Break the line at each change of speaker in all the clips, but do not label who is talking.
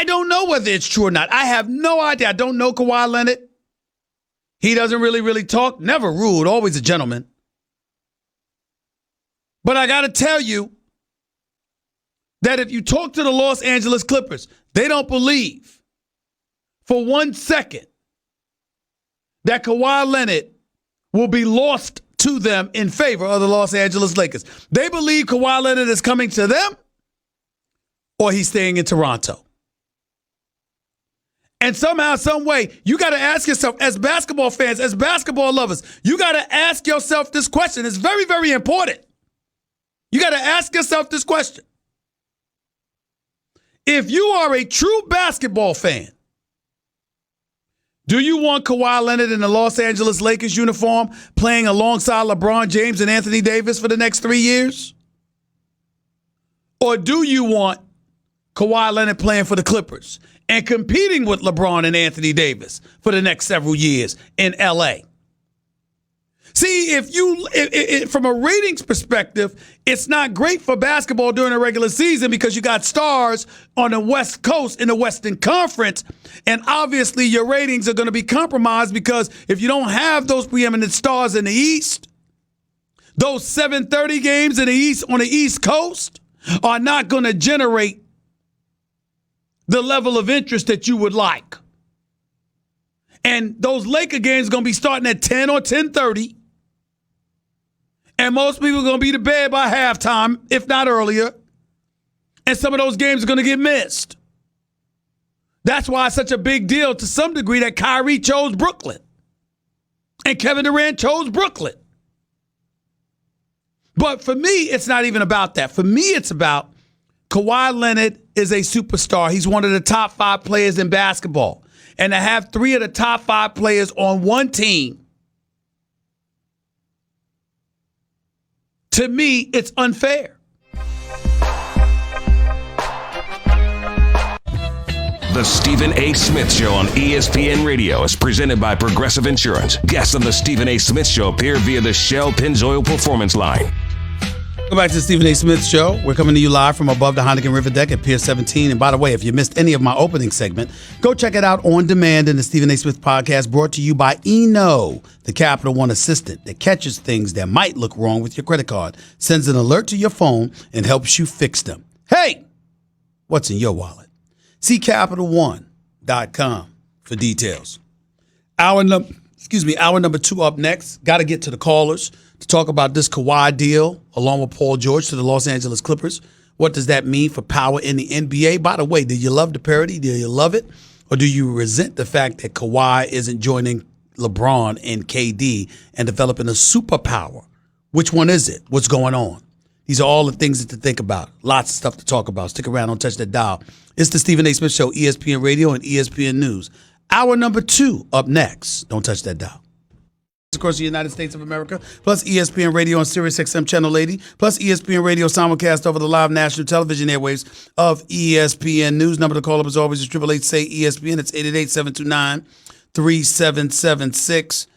I don't know whether it's true or not. I have no idea. I don't know Kawhi Leonard. He doesn't really talk. Never rude. Always a gentleman. But I got to tell you that if you talk to the Los Angeles Clippers, they don't believe for 1 second that Kawhi Leonard will be lost to them in favor of the Los Angeles Lakers. They believe Kawhi Leonard is coming to them or he's staying in Toronto. And somehow, some way, you got to ask yourself, as basketball fans, as basketball lovers, you got to ask yourself this question. It's very, very important. You got to ask yourself this question. If you are a true basketball fan, do you want Kawhi Leonard in the Los Angeles Lakers uniform playing alongside LeBron James and Anthony Davis for the next 3 years? Or do you want Kawhi Leonard playing for the Clippers and competing with LeBron and Anthony Davis for the next several years in L.A.? See, if from a ratings perspective, it's not great for basketball during the regular season because you got stars on the West Coast in the Western Conference, and obviously your ratings are going to be compromised because if you don't have those preeminent stars in the East, those 7:30 games in the East on the East Coast are not going to generate the level of interest that you would like. And those Laker games are going to be starting at 10 or 10:30. And most people are going to be to bed by halftime, if not earlier. And some of those games are going to get missed. That's why it's such a big deal to some degree that Kyrie chose Brooklyn. And Kevin Durant chose Brooklyn. But for me, it's not even about that. For me, it's about Kawhi Leonard is a superstar. He's one of the top 5 players in basketball. And to have 3 of the top 5 players on one team, to me, it's unfair.
The Stephen A. Smith Show on ESPN Radio is presented by Progressive Insurance. Guests on the Stephen A. Smith Show appear via the Shell Pennzoil Performance Line.
Welcome back to the Stephen A. Smith Show. We're coming to you live from above the Heineken River Deck at Pier 17. And by the way, if you missed any of my opening segment, go check it out on demand in the Stephen A. Smith Podcast, brought to you by Eno, the Capital One assistant that catches things that might look wrong with your credit card, sends an alert to your phone, and helps you fix them. Hey, what's in your wallet? See CapitalOne.com for details. Hour number 2 up next. Got to get to the callers to talk about this Kawhi deal along with Paul George to the Los Angeles Clippers. What does that mean for power in the NBA? By the way, do you love the parody? Do you love it? Or do you resent the fact that Kawhi isn't joining LeBron and KD and developing a superpower? Which one is it? What's going on? These are all the things to think about. Lots of stuff to talk about. Stick around. Don't touch that dial. It's the Stephen A. Smith Show, ESPN Radio and ESPN News. Hour number 2 up next. Don't touch that dial. Across the United States of America, plus ESPN Radio on Sirius XM Channel 80, plus ESPN Radio simulcast over the live national television airwaves of ESPN News. Number to call up as always is 888-SAY-ESPN. It's 888-729-3776.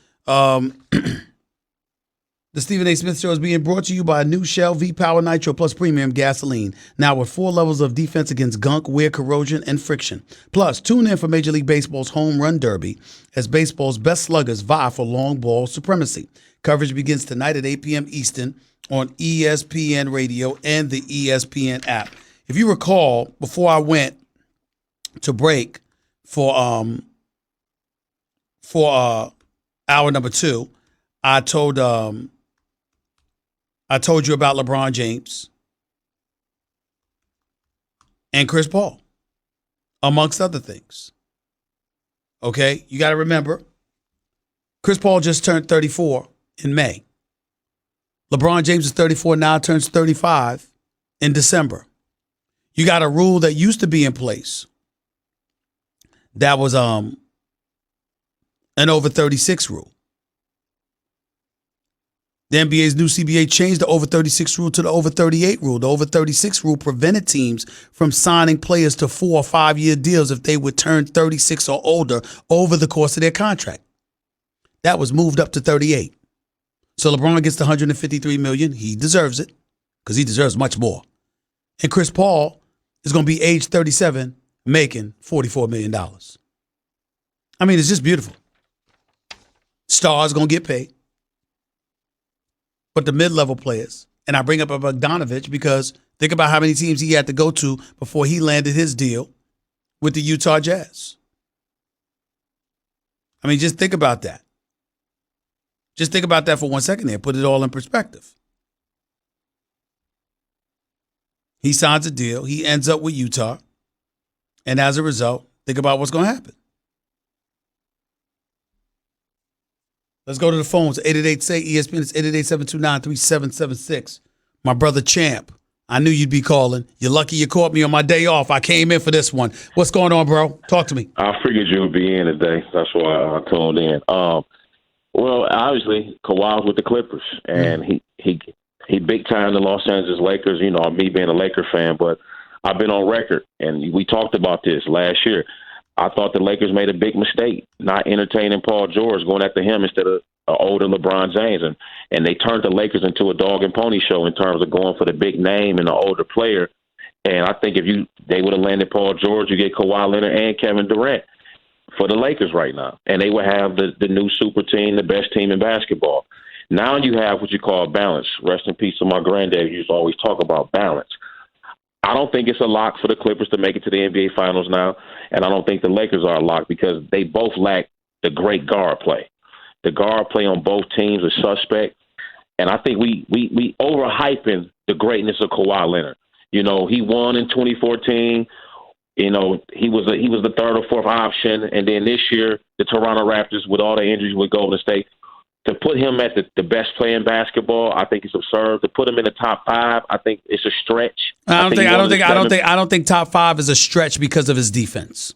The Stephen A. Smith Show is being brought to you by a new Shell V-Power Nitro Plus Premium Gasoline. Now with 4 levels of defense against gunk, wear, corrosion, and friction. Plus, tune in for Major League Baseball's Home Run Derby as baseball's best sluggers vie for long ball supremacy. Coverage begins tonight at 8 p.m. Eastern on ESPN Radio and the ESPN app. If you recall, before I went to break for hour number 2, I told you about LeBron James and Chris Paul, amongst other things. Okay? You got to remember, Chris Paul just turned 34 in May. LeBron James is 34 now, turns 35 in December. You got a rule that used to be in place that was an over 36 rule. The NBA's new CBA changed the over 36 rule to the over 38 rule. The over 36 rule prevented teams from signing players to 4 or 5 year deals if they would turn 36 or older over the course of their contract. That was moved up to 38. So LeBron gets the $153 million. He deserves it because he deserves much more. And Chris Paul is going to be age 37 making $44 million. I mean, it's just beautiful. Stars going to get paid. But the mid-level players, and I bring up Bogdanovich because think about how many teams he had to go to before he landed his deal with the Utah Jazz. I mean, just think about that. Just think about that for 1 second there. Put it all in perspective. He signs a deal. He ends up with Utah. And as a result, think about what's going to happen. Let's go to the phones. 888-SAY-ESPN. It's 888-729-3776. My brother Champ. I knew you'd be calling. You're lucky you caught me on my day off. I came in for this one. What's going on, bro? Talk to me.
I figured you would be in today. That's why I tuned in. Well, obviously, Kawhi was with the Clippers, and he big time the Los Angeles Lakers. You know, me being a Laker fan, but I've been on record, and we talked about this last year. I thought the Lakers made a big mistake not entertaining Paul George, going after him instead of older LeBron James, and they turned the Lakers into a dog and pony show in terms of going for the big name and the older player. And I think they would have landed Paul George, you get Kawhi Leonard and Kevin Durant for the Lakers right now, and they would have the new super team, the best team in basketball. Now you have what you call balance. Rest in peace to my granddad. He used to always talk about balance. I don't think it's a lock for the Clippers to make it to the NBA Finals now, and I don't think the Lakers are a lock because they both lack the great guard play. The guard play on both teams is suspect, and I think we overhyping the greatness of Kawhi Leonard. You know, he won in 2014. You know, he was the third or fourth option, and then this year the Toronto Raptors, with all the injuries with Golden State, to put him at the best player in basketball, I think it's absurd. To put him in the top five, I think it's a stretch. I
don't think top five is a stretch because of his defense.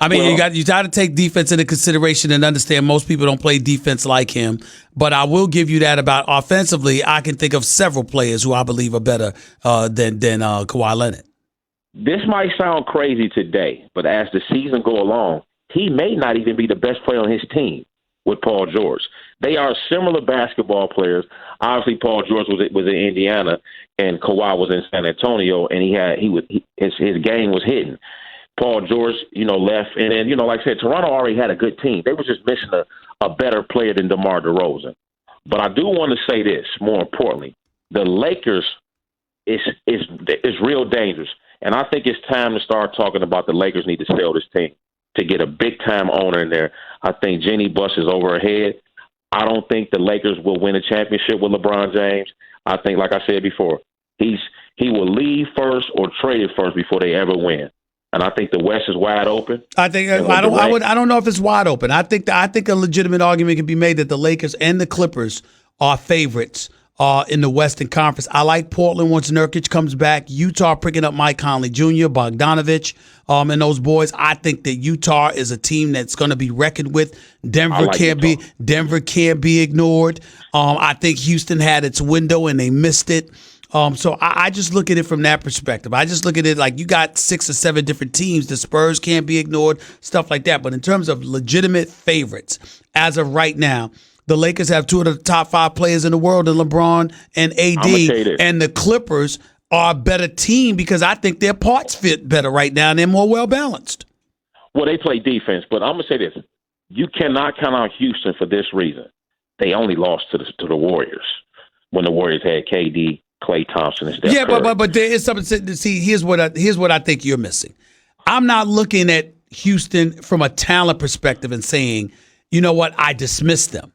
I mean, you got to take defense into consideration and understand most people don't play defense like him. But I will give you that about offensively. I can think of several players who I believe are better than Kawhi Leonard.
This might sound crazy today, but as the season go along, he may not even be the best player on his team with Paul George. They are similar basketball players. Obviously, Paul George was in Indiana, and Kawhi was in San Antonio, and his game was hidden. Paul George, left, and then, like I said, Toronto already had a good team. They were just missing a better player than DeMar DeRozan. But I do want to say this, more importantly, the Lakers is real dangerous, and I think it's time to start talking about the Lakers need to sell this team to get a big-time owner in there. I think Jenny Buss is over her head. I don't think the Lakers will win a championship with LeBron James. I think, like I said before, he will leave first or trade it first before they ever win. And I think the West is wide open. I
don't know if it's wide open. I think a legitimate argument can be made that the Lakers and the Clippers are favorites in the Western Conference. I like Portland once Nurkic comes back. Utah picking up Mike Conley Jr., Bogdanovich, and those boys. I think that Utah is a team that's going to be reckoned with. Denver can't be ignored. I think Houston had its window and they missed it. So I just look at it from that perspective. I just look at it like you got 6 or 7 different teams. The Spurs can't be ignored, stuff like that. But in terms of legitimate favorites, as of right now, the Lakers have 2 of the top 5 players in the world in LeBron and AD. And the Clippers are a better team because I think their parts fit better right now and they're more well-balanced.
Well, they play defense, but I'm going to say this. You cannot count out Houston for this reason. They only lost to the Warriors when the Warriors had KD, Klay Thompson, and Steph Curry.
but there is something to see. Here's what I think you're missing. I'm not looking at Houston from a talent perspective and saying, you know what, I dismiss them.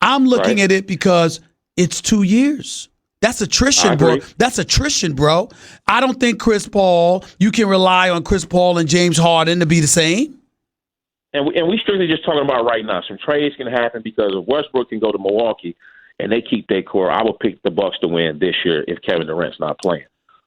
I'm looking at it because it's 2 years. That's attrition, bro. That's attrition, bro. I don't think you can rely on Chris Paul and James Harden to be the same.
And we strictly just talking about right now. Some trades can happen because if Westbrook can go to Milwaukee and they keep their core, I would pick the Bucks to win this year if Kevin Durant's not playing.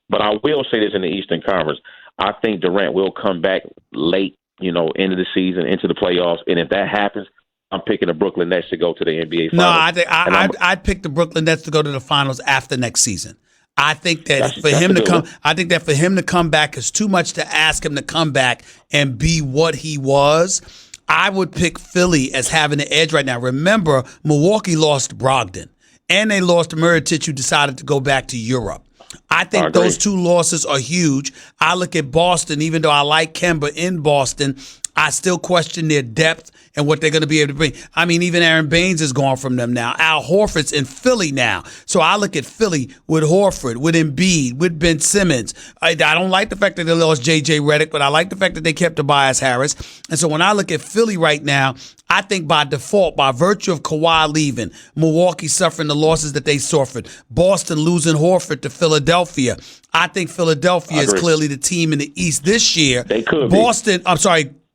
But I will say this in the Eastern Conference. I think Durant will come back late, end of the season, into the playoffs. And if that happens, I'm picking the Brooklyn Nets to go to the NBA Finals.
No, I'd pick the Brooklyn Nets to go to the Finals after next season. I think that for him to come back is too much to ask him to come back and be what he was. I would pick Philly as having the edge right now. Remember, Milwaukee lost Brogdon, and they lost Mirotic, who decided to go back to Europe. I think those two losses are huge. I look at Boston, even though I like Kemba in Boston, I still question their depth and what they're going to be able to bring. I mean, even Aaron Baines is gone from them now. Al Horford's in Philly now. So I look at Philly with Horford, with Embiid, with Ben Simmons. I don't like the fact that they lost J.J. Redick, but I like the fact that they kept Tobias Harris. And so when I look at Philly right now, I think by default, by virtue of Kawhi leaving, Milwaukee suffering the losses that they suffered, Boston losing Horford to Philadelphia, I think Philadelphia is clearly the team in the East this year.
They could
Boston,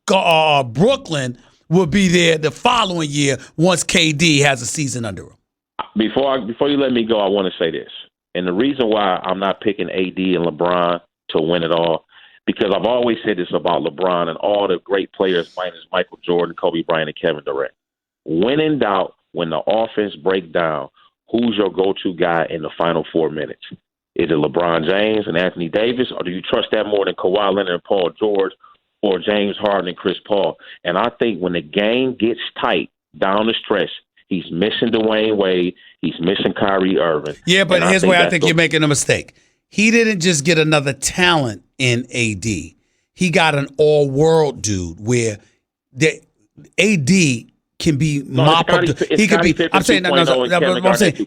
Brooklyn will be there the following year once KD has a season under him.
Before you let me go, I want to say this. And the reason why I'm not picking AD and LeBron to win it all, because I've always said this about LeBron and all the great players minus Michael Jordan, Kobe Bryant, and Kevin Durant. When in doubt, when the offense breaks down, who's your go-to guy in the final 4 minutes? Is it LeBron James and Anthony Davis, or do you trust that more than Kawhi Leonard and Paul George or James Harden and Chris Paul? And I think when the game gets tight down the stretch, he's missing Dwayne Wade, he's missing Kyrie Irving.
Yeah, but here's where I think you're making a mistake. He didn't just get another talent in AD. He got an all-world dude where the AD can be mop up. He could be. I'm saying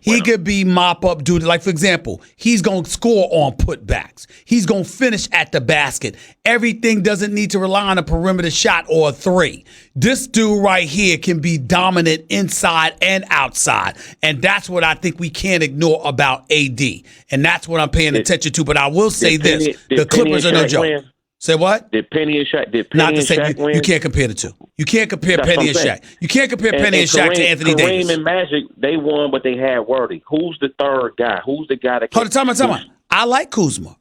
he could be mop up dude. Like for example, he's gonna score on putbacks. He's gonna finish at the basket. Everything doesn't need to rely on a perimeter shot or a three. This dude right here can be dominant inside and outside, and that's what I think we can't ignore about AD. And that's what I'm paying attention to. But I will say this: the Clippers are no joke. Say what?
Did Penny and Shaq win?
You can't compare the two. You can't compare Penny and Shaq. You can't compare Penny and Shaq to Anthony Davis.
Kareem and Magic, they won, but they had Worthy. Who's the third guy? Who's the guy that?
Hold on, time on. I like Kuzma,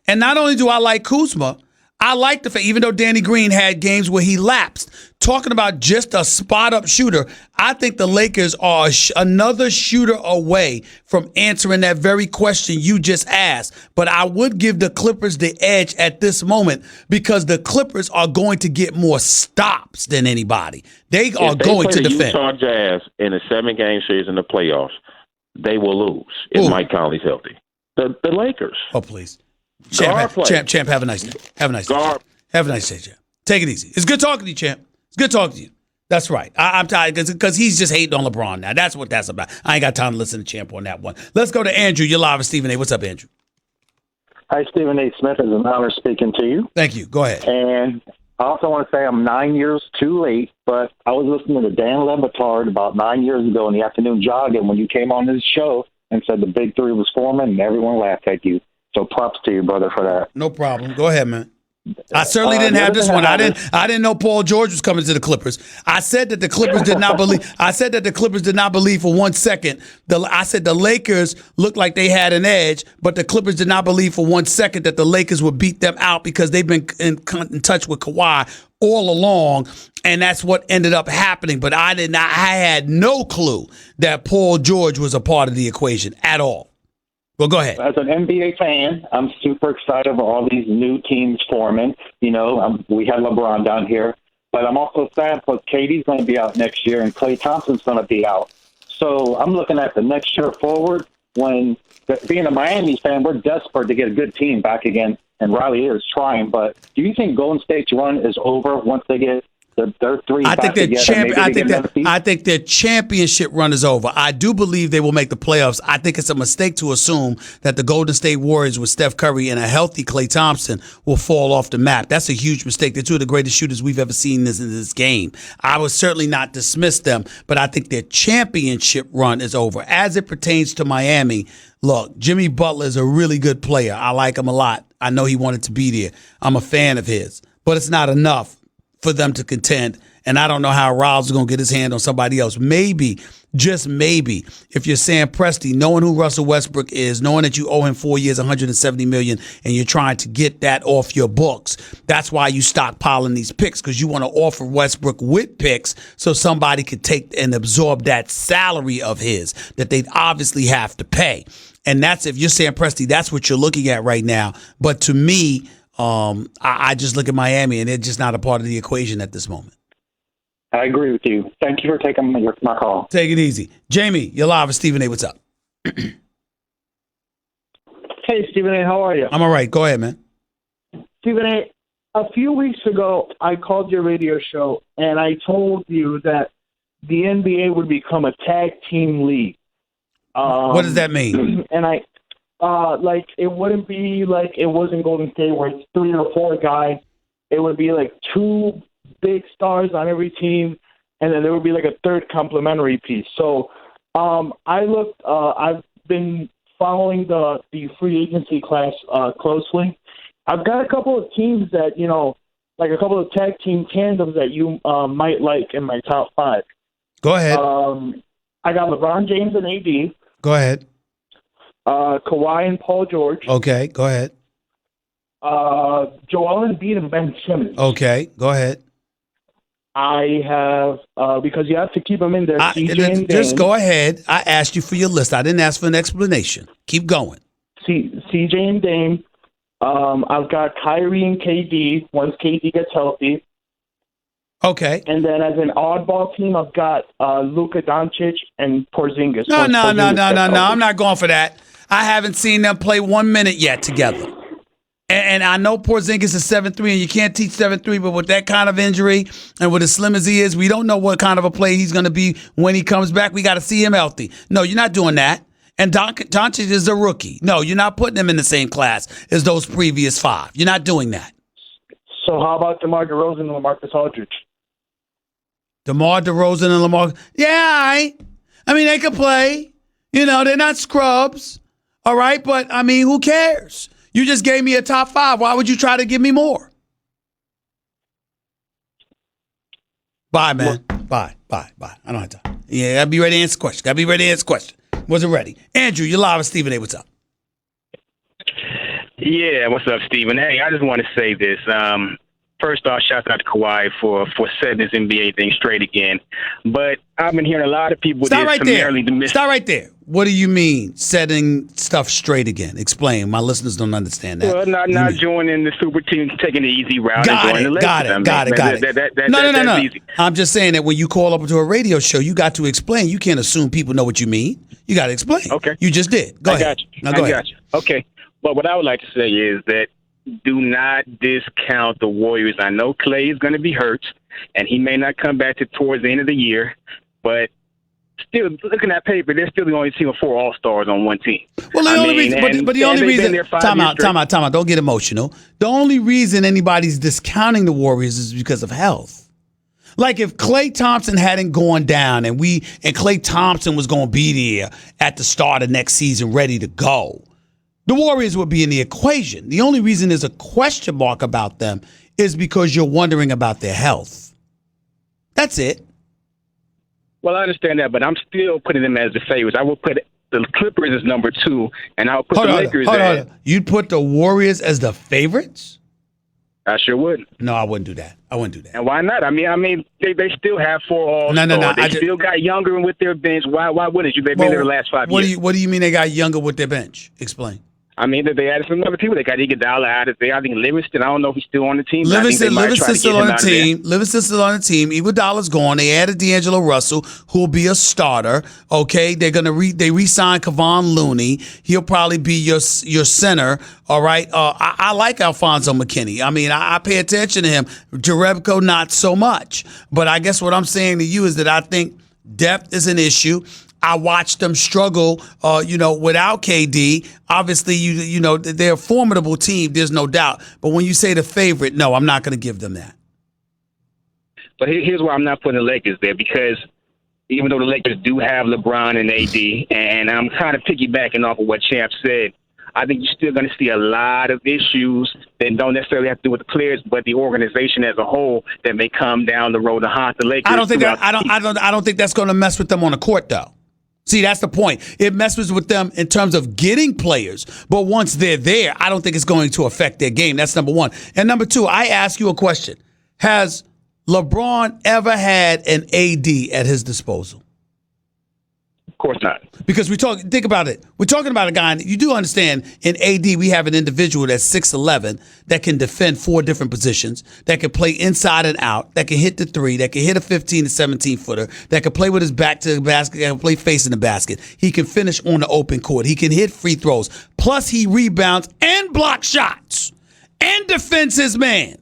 and not only do I like Kuzma, I like the fact, even though Danny Green had games where he lapsed, talking about just a spot-up shooter, I think the Lakers are another shooter away from answering that very question you just asked. But I would give the Clippers the edge at this moment because the Clippers are going to get more stops than anybody. They are going to defend.
Utah Jazz in a 7-game series in the playoffs, they will lose if Mike Conley's healthy. The Lakers.
Oh, please. Champ, have a nice day. Have a nice day. Have a nice day, Champ. Take it easy. It's good talking to you, Champ. It's good talking to you. That's right. I'm tired because he's just hating on LeBron now. That's what that's about. I ain't got time to listen to Champ on that one. Let's go to Andrew. You're live with Stephen A. What's up, Andrew?
Hi, Stephen A. Smith. It's an honor speaking to you.
Thank you. Go ahead.
And I also want to say I'm 9 years too late, but I was listening to Dan Le Batard about 9 years ago in the afternoon jogging when you came on this show and said the big three was forming, and everyone laughed at you. So props to you, brother, for that.
No problem. Go ahead, man. I certainly didn't have this one. I didn't know Paul George was coming to the Clippers. I said that the Clippers did not believe. I said that the Clippers did not believe for 1 second. I said the Lakers looked like they had an edge, but the Clippers did not believe for 1 second that the Lakers would beat them out because they've been in touch with Kawhi all along, and that's what ended up happening. But I had no clue that Paul George was a part of the equation at all. Well, go ahead.
As an NBA fan, I'm super excited about all these new teams forming. You know, we had LeBron down here, but I'm also sad because KD's going to be out next year and Klay Thompson's going to be out. So I'm looking at the next year forward when, being a Miami fan, we're desperate to get a good team back again, and Riley is trying. But do you think Golden State's run is over once they get their three back together? I
think their championship run is over. I do believe they will make the playoffs. I think it's a mistake to assume that the Golden State Warriors with Steph Curry and a healthy Klay Thompson will fall off the map. That's a huge mistake. They're two of the greatest shooters we've ever seen in this game. I would certainly not dismiss them, but I think their championship run is over. As it pertains to Miami, look, Jimmy Butler is a really good player. I like him a lot. I know he wanted to be there. I'm a fan of his, but it's not enough for them to contend, and I don't know how Riles is going to get his hand on somebody else. Maybe, just maybe, if you're Sam Presti, knowing who Russell Westbrook is, knowing that you owe him 4 years, $170 million, and you're trying to get that off your books, that's why you stockpiling these picks, because you want to offer Westbrook with picks so somebody could take and absorb that salary of his that they'd obviously have to pay. And that's, if you're Sam Presti, that's what you're looking at right now. But to me, I just look at Miami, and they're just not a part of the equation at this moment.
I agree with you. Thank you for taking my call.
Take it easy. Jamie, you're live with Stephen A. What's up?
Hey, Stephen A., how are you?
I'm all right. Go ahead, man.
Stephen A., a few weeks ago, I called your radio show, and I told you that the NBA would become a tag team league.
What does that mean?
And like, it wouldn't be like it was in Golden State where it's 3 or 4 guys. It would be like 2 big stars on every team, and then there would be like a third complementary piece. So I've been following the free agency class closely. I've got a couple of teams that, like a couple of tag team tandems that you might like in my top 5.
Go ahead.
I got LeBron James and AD.
Go ahead.
Kawhi and Paul George.
Okay, go ahead.
Joel Embiid and Ben Simmons.
Okay, go ahead.
I have, because you have to keep them in there, CJ and
just
Dame.
go ahead. I asked you for your list. I didn't ask for an explanation. Keep going.
CJ and Dame. I've got Kyrie and KD once KD gets healthy.
Okay.
And then as an oddball team, I've got Luka Doncic and Porzingis.
No. I'm not going for that. I haven't seen them play 1 minute yet together. And I know Porzingis is 7'3", and you can't teach 7'3", but with that kind of injury and with as slim as he is, we don't know what kind of a player he's going to be when he comes back. We got to see him healthy. No, you're not doing that. And Doncic is a rookie. No, you're not putting him in the same class as those previous 5. You're not doing that.
So how about DeMar DeRozan and LaMarcus Aldridge?
DeMar DeRozan and Lamar. Yeah, I mean, they can play. They're not scrubs. All right, but, I mean, who cares? You just gave me a top 5. Why would you try to give me more? Bye, man. Bye. I don't have time. Yeah, gotta be ready to answer the question. Wasn't ready. Andrew, you're live with Stephen A. What's up?
Yeah, what's up, Stephen? Hey, I just want to say this. First off, shout out to Kawhi for setting this NBA thing straight again. But I've been hearing a lot of people
Stop right there. What do you mean setting stuff straight again? Explain. My listeners don't understand that.
Well, not joining the super team, taking the easy route and joining the Lakers.
Got it. No.
Easy.
I'm just saying that when you call up to a radio show, you got to explain. You can't assume people know what you mean. You got to explain.
Okay.
You just did. Go ahead.
I got you. Okay. But what I would like to say is that do not discount the Warriors. I know Clay is going to be hurt, and he may not come back towards the end of the year, but still, looking at paper, they're still the only team of 4 All-Stars on one team.
Well, the only reason, time out. Don't get emotional. The only reason anybody's discounting the Warriors is because of health. Like if Klay Thompson hadn't gone down and Klay Thompson was going to be there at the start of next season ready to go, the Warriors would be in the equation. The only reason there's a question mark about them is because you're wondering about their health. That's it.
Well, I understand that, but I'm still putting them as the favorites. I will put the Clippers as number 2, and I'll put the Lakers as...
You'd put the Warriors as the favorites?
I sure would.
No, I wouldn't do that.
And why not? I mean, they still have 4 All-Stars.
No.
They still got younger with their bench. Why wouldn't you? They've been there the last 5 years.
What do you mean they got younger with their bench? Explain.
I mean, they added some other people. They got Iguodala added there. I think Livingston, I don't know if he's still on the team.
Livingston's still on the team. Livingston's still on the team. Iguodala's gone. They added D'Angelo Russell, who will be a starter. Okay, they re-signed Kevon Looney. He'll probably be your center. All right. I like Alfonso McKinney. I mean, I pay attention to him. Jerebko, not so much. But I guess what I'm saying to you is that I think depth is an issue. I watched them struggle, without KD. Obviously, they're a formidable team. There's no doubt. But when you say the favorite, no, I'm not going to give them that.
But here's why I'm not putting the Lakers there, because even though the Lakers do have LeBron and AD, and I'm kind of piggybacking off of what Champ said, I think you're still going to see a lot of issues that don't necessarily have to do with the players, but the organization as a whole that may come down the road to haunt the Lakers.
I don't think that's going to mess with them on the court, though. See, that's the point. It messes with them in terms of getting players. But once they're there, I don't think it's going to affect their game. That's number 1. And number 2, I ask you a question. Has LeBron ever had an AD at his disposal?
Of course not.
Because think about it. We're talking about a guy, and you do understand in AD, we have an individual that's 6'11", that can defend 4 different positions, that can play inside and out, that can hit the 3, that can hit a 15 to 17 footer, that can play with his back to the basket, that can play facing the basket. He can finish on the open court. He can hit free throws. Plus, he rebounds and blocks shots and defends his man.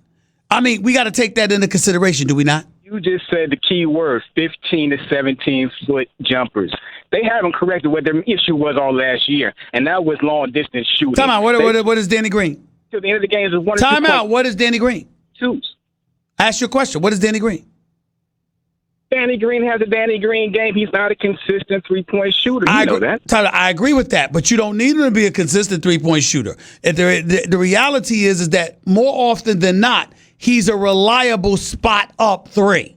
I mean, we got to take that into consideration, do we not?
You just said the key word, 15 to 17-foot jumpers. They haven't corrected what their issue was all last year, and that was long-distance shooting.
Time out. What is Danny Green?
To the end of the game, is 1 or 2
Time out. What is Danny Green?
Twos.
Ask your question. What is Danny Green?
Danny Green has a Danny Green game. He's not a consistent three-point shooter. You know that.
Tyler, I agree with that, but you don't need him to be a consistent three-point shooter. The reality is that more often than not, he's a reliable spot-up 3.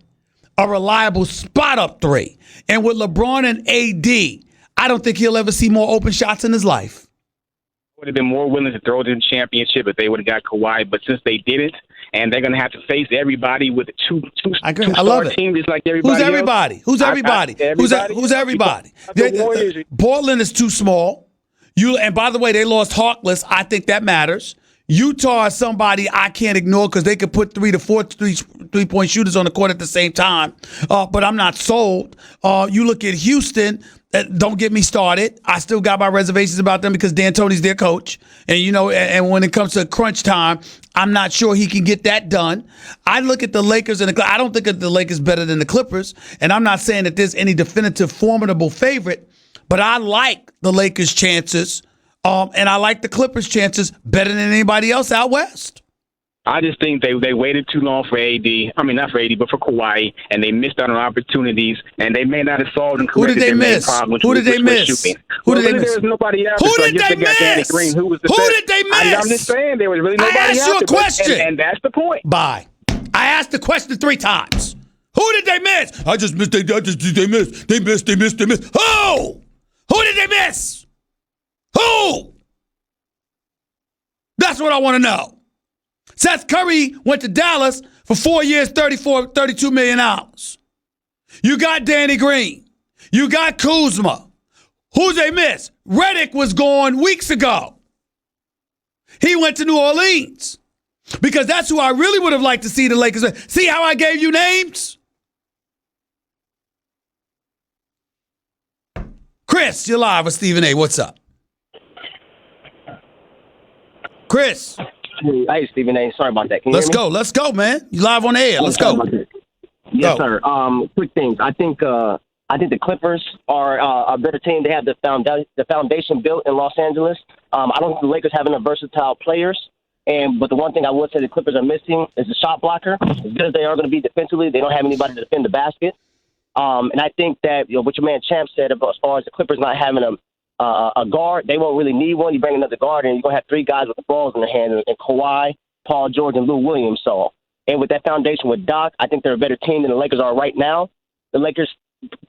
A reliable spot-up 3. And with LeBron and AD, I don't think he'll ever see more open shots in his life.
Would have been more willing to throw to the championship if they would have got Kawhi, but since they didn't, and they're going to have to face everybody with a two-star team just like everybody
Who's everybody?
else.
Who's everybody? Who's everybody? Portland is too small. And by the way, they lost Harkless. I think that matters. Utah is somebody I can't ignore because they could put 3 to 4 three-point shooters on the court at the same time. But I'm not sold. You look at Houston. Don't get me started. I still got my reservations about them because D'Antoni's their coach. And, and when it comes to crunch time, I'm not sure he can get that done. I look at the Lakers and I don't think that the Lakers better than the Clippers. And I'm not saying that there's any definitive formidable favorite, but I like the Lakers' chances. And I like the Clippers' chances better than anybody else out west.
I just think they waited too long for AD. I mean, not for AD, but for Kawhi, and they missed out on opportunities, and they may not have solved and corrected their main problem.
Who did they miss? Who did they miss?
There was nobody else.
Who did they miss?
Who was the
Who
best?
did they miss?
I'm just saying there was really nobody else.
I asked you a question.
And that's the point.
Bye. I asked the question 3 times. Who did they miss? They missed. Who? Who did they miss? Who? That's what I want to know. Seth Curry went to Dallas for 4 years, $32 million. You got Danny Green. You got Kuzma. Who'd they miss? Redick was gone weeks ago. He went to New Orleans because that's who I really would have liked to see the Lakers. See how I gave you names? Chris, you're live with Stephen A. What's up? Chris.
Hey, Stephen A. Sorry about that. Can you hear me?
Let's go, man. You live on the air. Let's go.
Yes, sir. Quick things. I think the Clippers are a better team. They have the foundation built in Los Angeles. I don't think the Lakers have enough versatile players. But the one thing I would say the Clippers are missing is a shot blocker. As good as they are going to be defensively, they don't have anybody to defend the basket. And I think that what your man Champ said about as far as the Clippers not having a guard, they won't really need one. You bring another guard, and you're gonna have 3 guys with the balls in their hand, and Kawhi, Paul George, and Lou Williams. So, and with that foundation with Doc, I think they're a better team than the Lakers are right now. The Lakers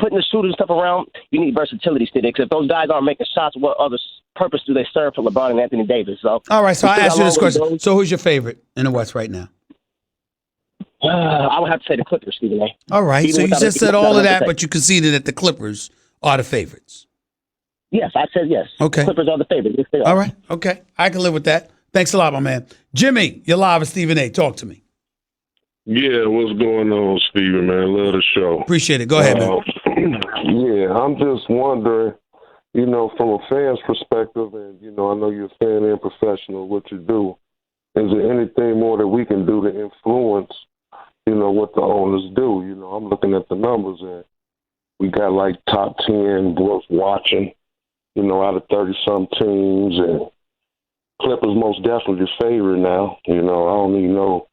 putting the shooters and stuff around, you need versatility still. Because if those guys aren't making shots, what other purpose do they serve for LeBron and Anthony Davis? So,
all right. So I asked you this question. So who's your favorite in the West right now?
I would have to say the Clippers, Stephen A.
All right. So you just said all of that, but you conceded that the Clippers are the favorites.
Yes, I said yes.
Okay.
Clippers are the favorites. Yes, they are.
All right. Okay. I can live with that. Thanks a lot, my man. Jimmy, you're live with Stephen A. Talk to me.
Yeah, what's going on, Stephen, man? Love the show.
Appreciate it. Go ahead, man.
Yeah, I'm just wondering, from a fan's perspective, and, I know you're a fan and professional, what you do, is there anything more that we can do to influence, what the owners do? I'm looking at the numbers, and we got like top 10 gross watching, out of 30-some teams, and Clippers most definitely the favorite now. I don't even know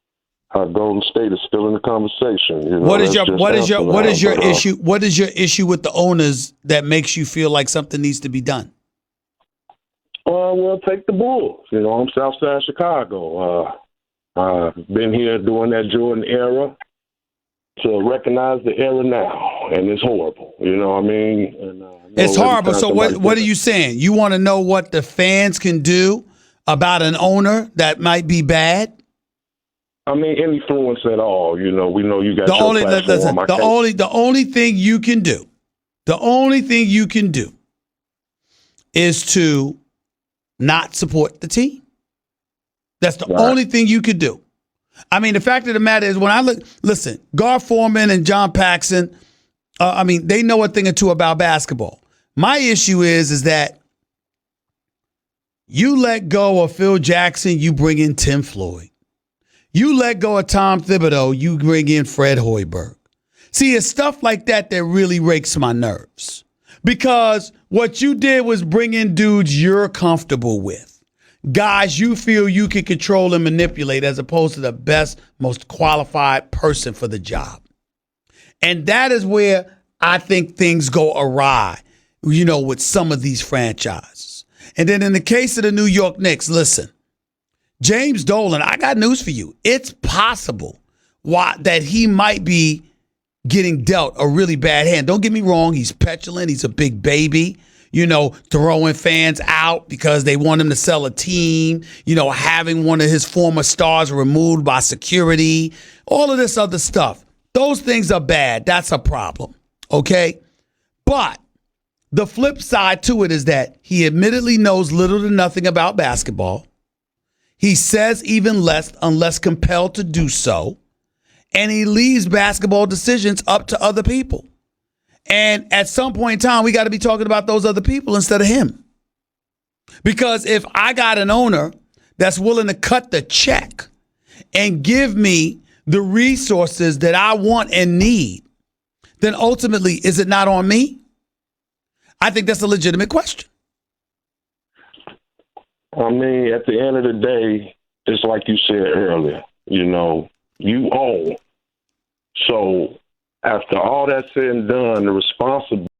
how Golden State is still in the conversation.
What is your issue? What is your issue with the owners that makes you feel like something needs to be done?
Well, take the Bulls. I'm Southside Chicago. Been here during that Jordan era to recognize the era now, and it's horrible. You know what I mean? And,
it's horrible. So what are you saying? You want to know what the fans can do about an owner that might be bad?
I mean, influence at all. We know you got
the only thing you can do The only thing you can do is to not support the team. That's the only thing you could do. I mean, the fact of the matter is when I listen, Gar Forman and John Paxson, they know a thing or two about basketball. My issue is that you let go of Phil Jackson, you bring in Tim Floyd. You let go of Tom Thibodeau, you bring in Fred Hoiberg. See, it's stuff like that that really rakes my nerves. Because what you did was bring in dudes you're comfortable with. Guys you feel you can control and manipulate as opposed to the best, most qualified person for the job. And that is where I think things go awry, with some of these franchises. And then in the case of the New York Knicks, listen, James Dolan, I got news for you. It's possible that he might be getting dealt a really bad hand. Don't get me wrong. He's petulant. He's a big baby, throwing fans out because they want him to sell a team, having one of his former stars removed by security, all of this other stuff. Those things are bad. That's a problem. Okay. But the flip side to it is that he admittedly knows little to nothing about basketball. He says even less unless compelled to do so. And he leaves basketball decisions up to other people. And at some point in time, we got to be talking about those other people instead of him. Because if I got an owner that's willing to cut the check and give me the resources that I want and need, then ultimately, is it not on me? I think that's a legitimate question.
I mean, at the end of the day, it's like you said earlier, you own. So after all that's said and done, the responsibility